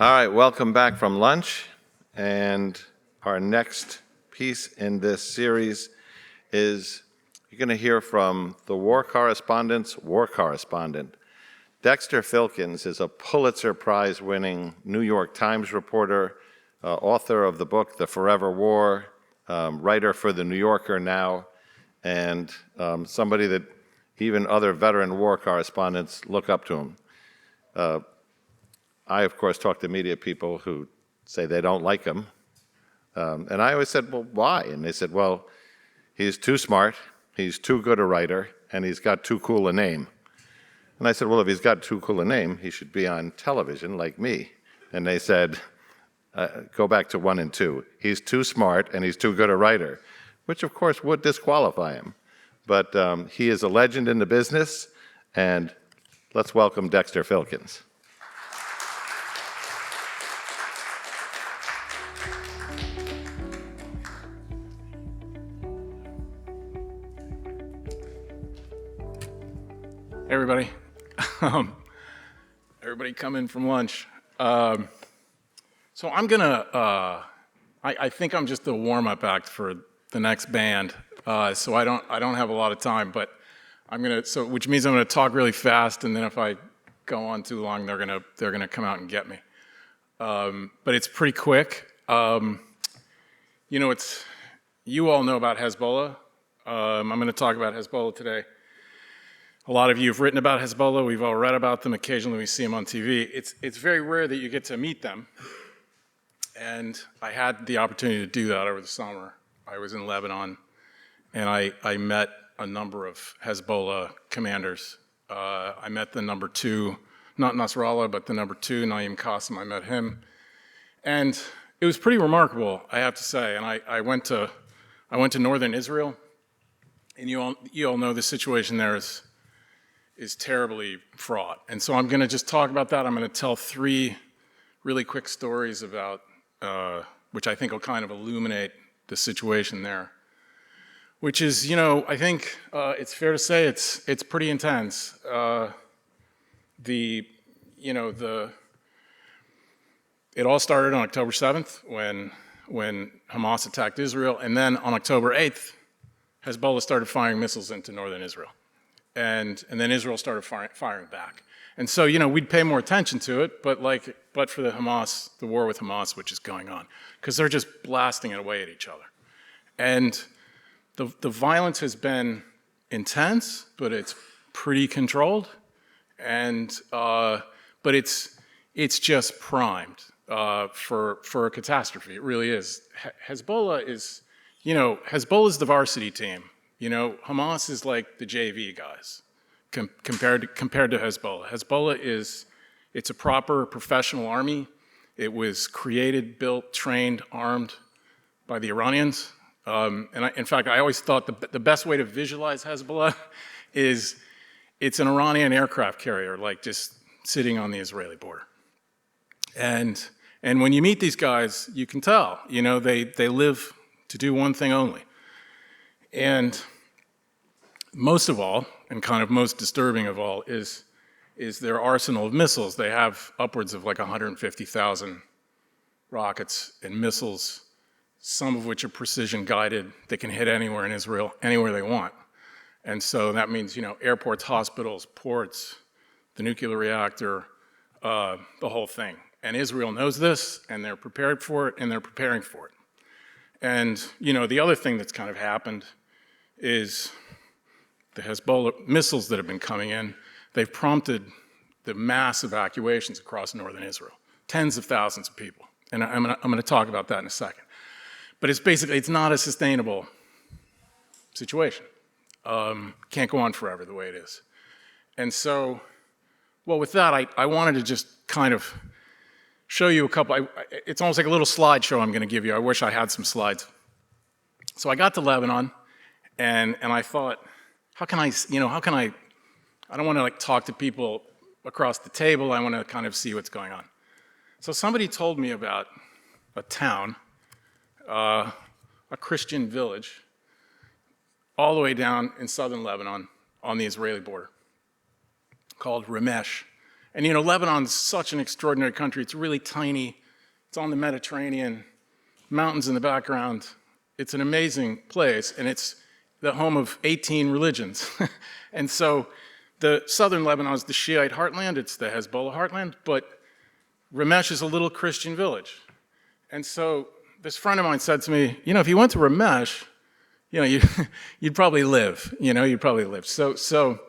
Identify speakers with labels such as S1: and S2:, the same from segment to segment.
S1: All right, welcome back from lunch. And our next piece in this series is you're going to hear from the war correspondent's war correspondent. Dexter Filkins is a Pulitzer Prize-winning New York Times reporter, author of the book The Forever War, writer for The New Yorker now, and somebody that even other veteran war correspondents look up to him. I, of course, talk to media people who say they don't like him. And I always said, well, why? And they said, well, he's too smart, he's too good a writer, and he's got too cool a name. And I said, well, if he's got too cool a name, he should be on television like me. And they said, go back to 1 and 2. He's too smart and he's too good a writer, which of course would disqualify him. But he is a legend in the business, and let's welcome Dexter Filkins.
S2: Hey everybody. Everybody come in from lunch. So I'm gonna, I think I'm just the warm-up act for the next band. So I don't have a lot of time, but which means I'm gonna talk really fast, and then if I go on too long, they're gonna come out and get me. But it's pretty quick. You all know about Hezbollah. I'm gonna talk about Hezbollah today. A lot of you have written about Hezbollah. We've all read about them. Occasionally we see them on TV. It's very rare that you get to meet them. And I had the opportunity to do that over the summer. I was in Lebanon, and I met a number of Hezbollah commanders. I met the number 2, not Nasrallah, but the number 2, Naim Qassem. I met him. And it was pretty remarkable, I have to say. And I went to northern Israel, and you all know the situation there is terribly fraught. And so I'm gonna just talk about that. I'm gonna tell 3 really quick stories about, which I think will kind of illuminate the situation there. Which is, I think it's fair to say it's pretty intense. It all started on October 7th when Hamas attacked Israel, and then on October 8th, Hezbollah started firing missiles into northern Israel. And then Israel started firing back. And so, we'd pay more attention to it, but for the war with Hamas, which is going on, because they're just blasting it away at each other. And the violence has been intense, but it's pretty controlled. And but it's just primed for a catastrophe. It really is. Hezbollah is the varsity team. Hamas is like the JV guys compared to Hezbollah. Hezbollah it's a proper professional army. It was created, built, trained, armed by the Iranians. In fact, I always thought the best way to visualize Hezbollah is it's an Iranian aircraft carrier, like just sitting on the Israeli border. And when you meet these guys, you can tell, they live to do one thing only. And most of all, and kind of most disturbing of all, is their arsenal of missiles. They have upwards of like 150,000 rockets and missiles, some of which are precision guided. They can hit anywhere in Israel, anywhere they want. And so that means, airports, hospitals, ports, the nuclear reactor, the whole thing. And Israel knows this, and they're prepared for it, and they're preparing for it. And, the other thing that's kind of happened is the Hezbollah missiles that have been coming in, they've prompted the mass evacuations across northern Israel, tens of thousands of people. And I'm gonna talk about that in a second. But it's not a sustainable situation. Can't go on forever the way it is. And so, well, with that, I wanted to just kind of show you a couple, it's almost like a little slideshow I'm gonna give you. I wish I had some slides. So I got to Lebanon, and I thought, I don't want to talk to people across the table. I want to kind of see what's going on. So somebody told me about a town, a Christian village, all the way down in southern Lebanon on the Israeli border, called Ramesh. And Lebanon's such an extraordinary country. It's really tiny. It's on the Mediterranean, mountains in the background. It's an amazing place, and it's the home of 18 religions. And so the southern Lebanon is the Shiite heartland. It's the Hezbollah heartland, but Ramesh is a little Christian village. And so this friend of mine said to me, if you went to Ramesh, you'd probably live, you'd probably live. So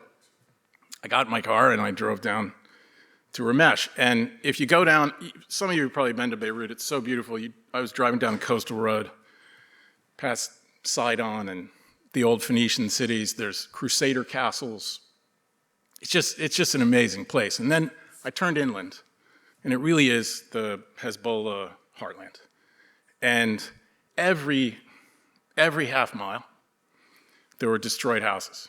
S2: I got in my car and I drove down to Ramesh. And if you go down, some of you have probably been to Beirut, it's so beautiful. I was driving down the coastal road, past Sidon and the old Phoenician cities. There's Crusader castles. It's just an amazing place. And then I turned inland, and it really is the Hezbollah heartland. And every half mile, there were destroyed houses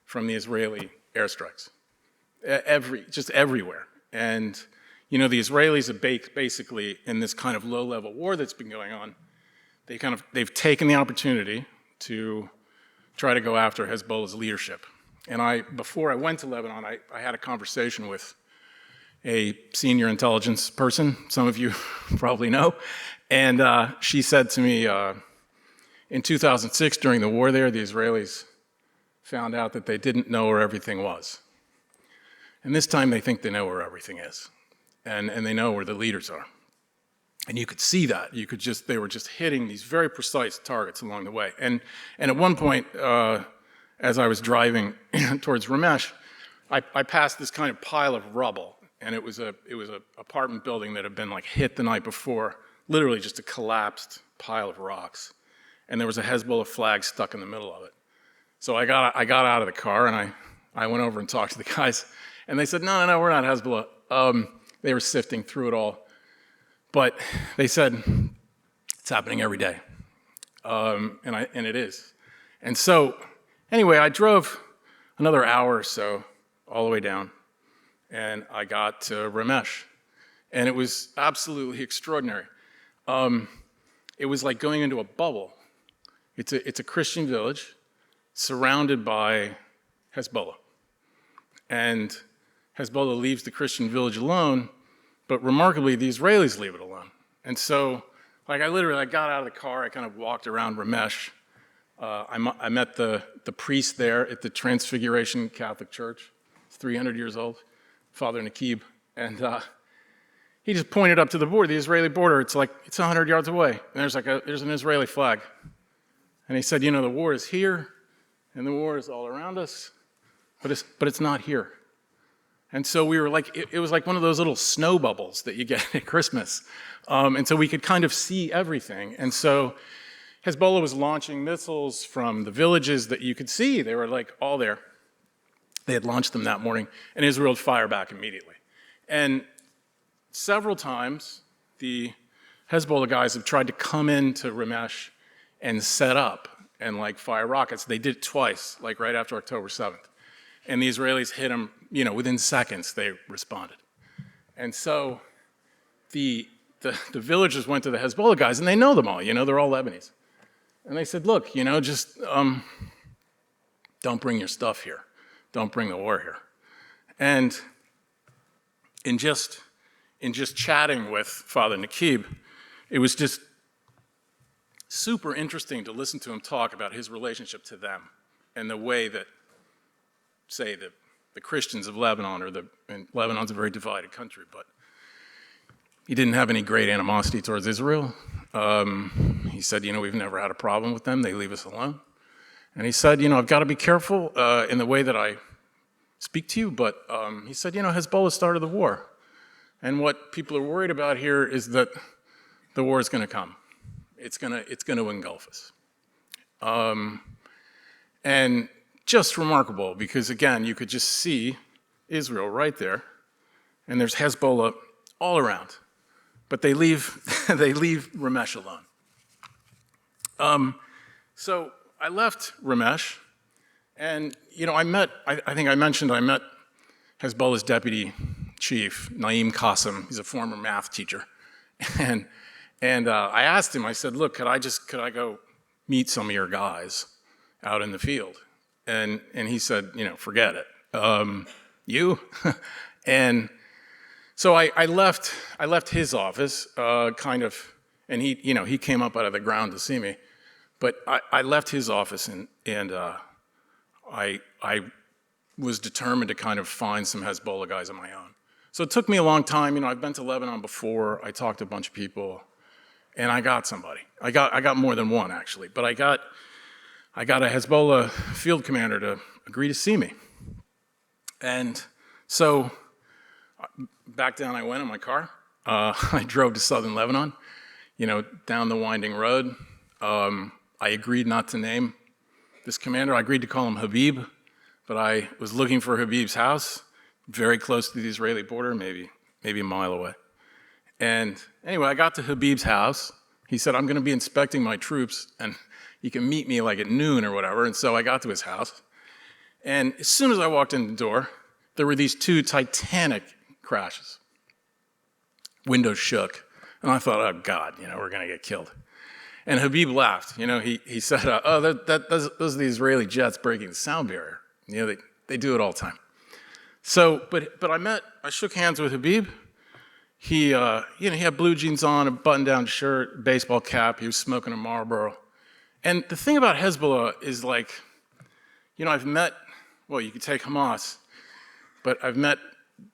S2: from the Israeli airstrikes. Just everywhere. And, the Israelis have basically, in this kind of low-level war that's been going on, they've taken the opportunity to try to go after Hezbollah's leadership. And before I went to Lebanon, I had a conversation with a senior intelligence person, some of you probably know, and she said to me, in 2006, during the war there, the Israelis found out that they didn't know where everything was. And this time they think they know where everything is, and they know where the leaders are. And you could see that. They were just hitting these very precise targets along the way. And at one point, as I was driving towards Ramesh, I passed this kind of pile of rubble, and it was a apartment building that had been hit the night before, literally just a collapsed pile of rocks. And there was a Hezbollah flag stuck in the middle of it. So I got out of the car and I went over and talked to the guys, and they said, no, we're not Hezbollah. They were sifting through it all. But they said, it's happening every day. And it is. And so, anyway, I drove another hour or so all the way down, and I got to Ramesh. And it was absolutely extraordinary. It was like going into a bubble. It's a Christian village surrounded by Hezbollah. And Hezbollah leaves the Christian village alone, but remarkably, the Israelis leave it alone. And so, I got out of the car, I kind of walked around Ramesh. I met the priest there at the Transfiguration Catholic Church. It's 300 years old, Father Nakib. And he just pointed up to the border, the Israeli border. It's 100 yards away. And there's an Israeli flag. And he said, the war is here, and the war is all around us, but it's not here. And so we were it was like one of those little snow bubbles that you get at Christmas. And so we could kind of see everything. And so Hezbollah was launching missiles from the villages that you could see. They were all there. They had launched them that morning, and Israel would fire back immediately. And several times, the Hezbollah guys have tried to come into Ramesh and set up and fire rockets. They did it twice, right after October 7th. And the Israelis hit them, within seconds they responded. And so the villagers went to the Hezbollah guys, and they know them all, they're all Lebanese. And they said, look, just don't bring your stuff here. Don't bring the war here. And in just chatting with Father Nakib, it was just super interesting to listen to him talk about his relationship to them and the way that, say, the Christians of Lebanon, and Lebanon's a very divided country, but he didn't have any great animosity towards Israel. He said, we've never had a problem with them. They leave us alone. And he said, I've got to be careful in the way that I speak to you, but he said, Hezbollah started the war. And what people are worried about here is that the war is going to come. It's going to engulf us. And just remarkable, because again, you could just see Israel right there, and there's Hezbollah all around, but they leave Ramesh alone. So I left Ramesh, and I think I mentioned I met Hezbollah's deputy chief, Naim Qassem. He's a former math teacher, and I asked him. I said, "Look, could I go meet some of your guys out in the field?" And he said, forget it. You? And So I left his office, kind of, and he came up out of the ground to see me, but I left his office and I was determined to kind of find some Hezbollah guys of my own. So it took me a long time. I've been to Lebanon before. I talked to a bunch of people, and I got somebody. I got more than one actually, but I got a Hezbollah field commander to agree to see me, and so. Back down I went in my car. I drove to southern Lebanon, down the winding road. I agreed not to name this commander. I agreed to call him Habib, but I was looking for Habib's house, very close to the Israeli border, maybe a mile away. And anyway, I got to Habib's house. He said, I'm going to be inspecting my troops, and you can meet me like at noon or whatever. And so I got to his house. And as soon as I walked in the door, there were these two titanic crashes. Windows shook, and I thought, oh God, we're gonna get killed. And Habib laughed. He said, oh, those are the Israeli jets breaking the sound barrier. They do it all the time. So, but I shook hands with Habib. He had blue jeans on, a button-down shirt, baseball cap. He was smoking a Marlboro. And the thing about Hezbollah is I've met, well, you could take Hamas, but I've met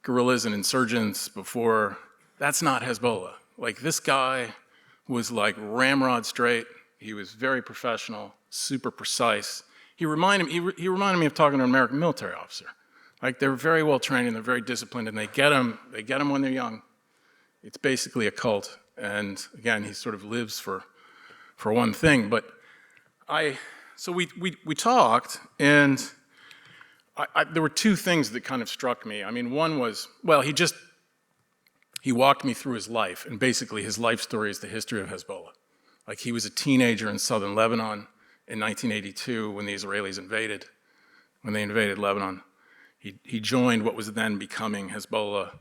S2: guerrillas and insurgents before. That's not Hezbollah. This guy was ramrod straight. He was very professional, super precise. He reminded me of talking to an American military officer. They're very well trained and they're very disciplined, and they get them when they're young. It's basically a cult. And again, he sort of lives for one thing. But so we talked, and there were two things that kind of struck me. One was, well, he walked me through his life, and basically his life story is the history of Hezbollah. He was a teenager in southern Lebanon in 1982 when the Israelis invaded Lebanon. He joined what was then becoming Hezbollah,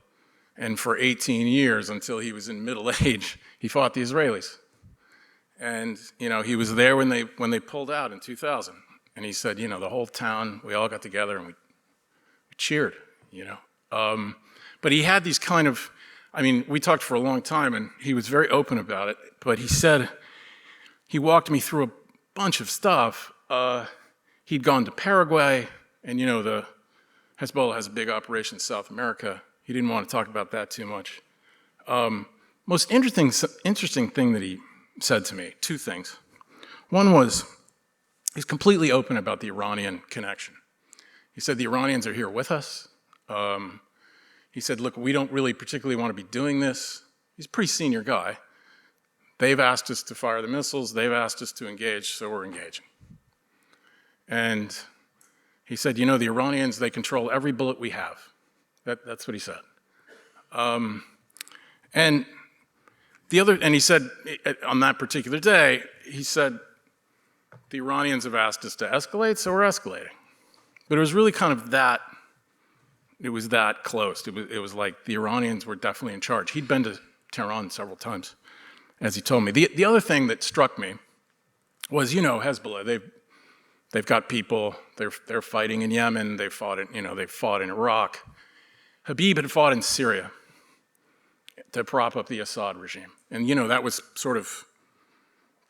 S2: and for 18 years, until he was in middle age, he fought the Israelis. And he was there when they pulled out in 2000. And he said, the whole town, we all got together and we cheered, But he had these kind of, we talked for a long time and he was very open about it, but he said, he walked me through a bunch of stuff. He'd gone to Paraguay, and the Hezbollah has a big operation in South America. He didn't want to talk about that too much. Most interesting thing that he said to me, two things. One was, he's completely open about the Iranian connection. He said, the Iranians are here with us. He said, look, we don't really particularly want to be doing this. He's a pretty senior guy. They've asked us to fire the missiles. They've asked us to engage, so we're engaging. And he said, the Iranians, they control every bullet we have. That's what he said. And he said, on that particular day, he said, the Iranians have asked us to escalate, so we're escalating. But it was really kind of that, it was that close. It was like the Iranians were definitely in charge. He'd been to Tehran several times, as he told me. The other thing that struck me was, Hezbollah, they've got people, they're fighting in Yemen, they fought in Iraq. Habib had fought in Syria to prop up the Assad regime. And that was sort of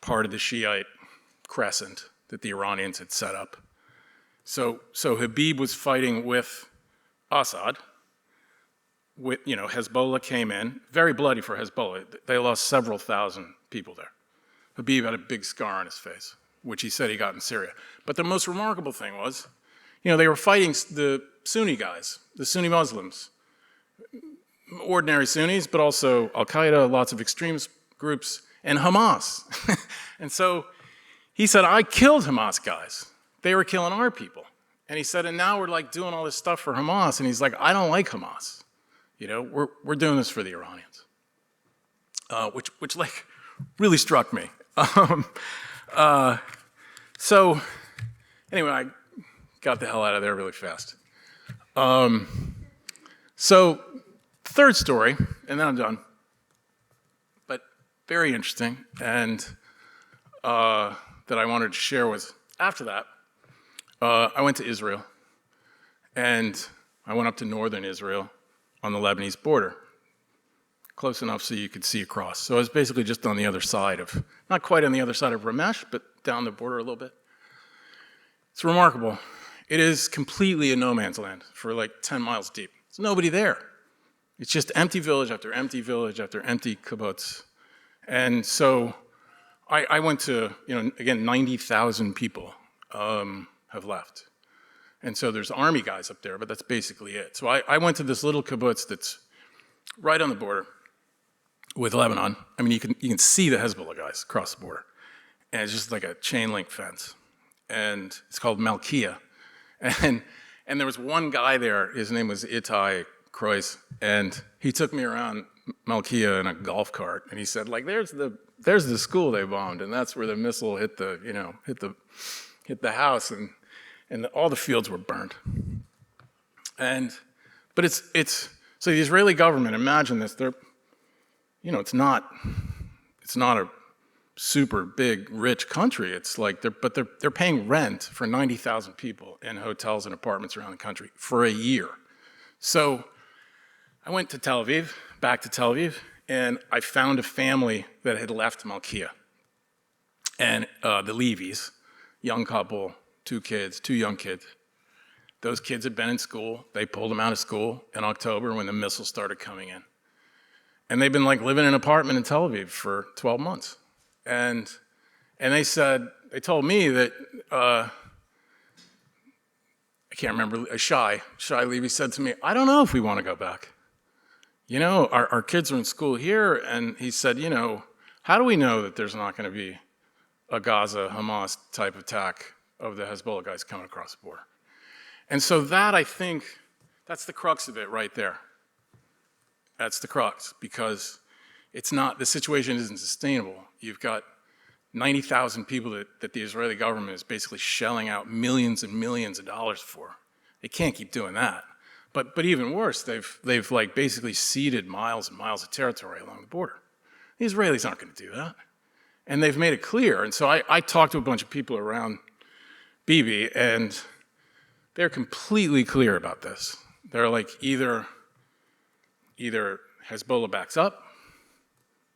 S2: part of the Shiite crescent that the Iranians had set up. So Habib was fighting with Assad. Hezbollah came in, very bloody for Hezbollah. They lost several thousand people there. Habib had a big scar on his face, which he said he got in Syria. But the most remarkable thing was, they were fighting the Sunni guys, the Sunni Muslims, ordinary Sunnis, but also Al-Qaeda, lots of extremist groups, and Hamas. And so he said, I killed Hamas guys. They were killing our people. And he said, and now we're doing all this stuff for Hamas. And he's like, I don't like Hamas. We're doing this for the Iranians. Which really struck me. So anyway, I got the hell out of there really fast. So third story, and then I'm done. But very interesting, and that I wanted to share was, after that, I went to Israel, and I went up to northern Israel on the Lebanese border. close enough so you could see across. So I was basically just on the other side of, not quite on the other side of Ramesh, but down the border a little bit. It's remarkable. It is completely a no man's land for like 10 miles deep. There's nobody there. It's just empty village after empty village after empty kibbutz. And so I went to, again, 90,000 people have left. And so there's army guys up there, but that's basically it. So I went to this little kibbutz that's right on the border with Lebanon. I mean, you can see the Hezbollah guys across the border. And it's just like a chain link fence. And it's called Malkia. And there was one guy there, his name was Itai Kreuz, and he took me around Malkia in a golf cart, and he said, like, there's the school they bombed, and that's where the missile hit the house, and all the fields were burned. But it's so the Israeli government, imagine this, it's not a super big, rich country. It's like they're paying rent for 90,000 people in hotels and apartments around the country for a year. So I went to Tel Aviv, back to Tel Aviv, and I found a family that had left Malkia. And the Levies, young couple, two young kids. Those kids had been in school. They pulled them out of school in October when the missiles started coming in. And they've been like living in an apartment in Tel Aviv for 12 months. And they told me that, I can't remember, Shai Levy said to me, I don't know if we want to go back. Our kids are in school here, and he said, how do we know that there's not going to be a Gaza, Hamas type attack of the Hezbollah guys coming across the border? And so that, I think, that's the crux of it right there. That's the crux, because the situation isn't sustainable. You've got 90,000 people that the Israeli government is basically shelling out millions and millions of dollars for. They can't keep doing that. But even worse, they've like basically ceded miles and miles of territory along the border. The Israelis aren't going to do that. And they've made it clear. And so I talked to a bunch of people around Bibi, and they're completely clear about this. They're like, either Hezbollah backs up,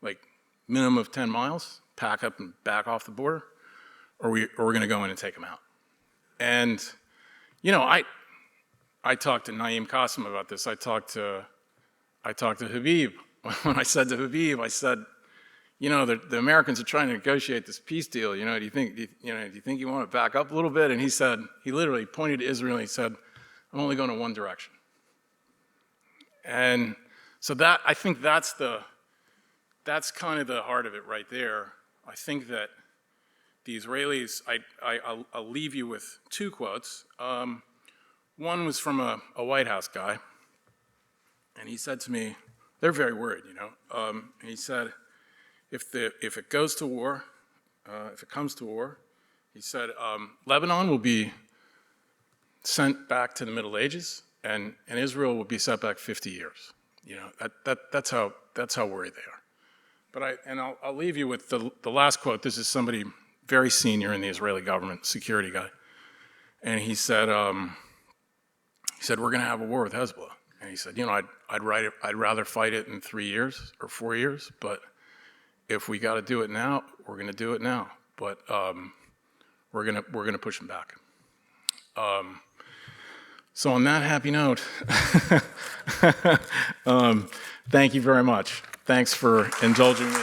S2: like minimum of 10 miles, pack up and back off the border, or we're going to go in and take them out. And, I talked to Naeem Qasim about this. I talked to Habib. When I said to Habib, I said, the Americans are trying to negotiate this peace deal. Do you think you want to back up a little bit? And he literally pointed to Israel and he said, I'm only going in one direction. And so I think that's kind of the heart of it right there. I think that the Israelis, I'll leave you with two quotes. One was from a White House guy, and he said to me, they're very worried, and he said, if it goes to war, if it comes to war, he said, Lebanon will be sent back to the Middle Ages, and Israel will be set back 50 years. That's how worried they are. But I'll leave you with the last quote. This is somebody very senior in the Israeli government, security guy, and he said, we're going to have a war with Hezbollah. And he said, I'd rather fight it in 3 years or 4 years, but if we got to do it now, we're going to do it now. But we're going to push them back. So on that happy note, thank you very much. Thanks for indulging me.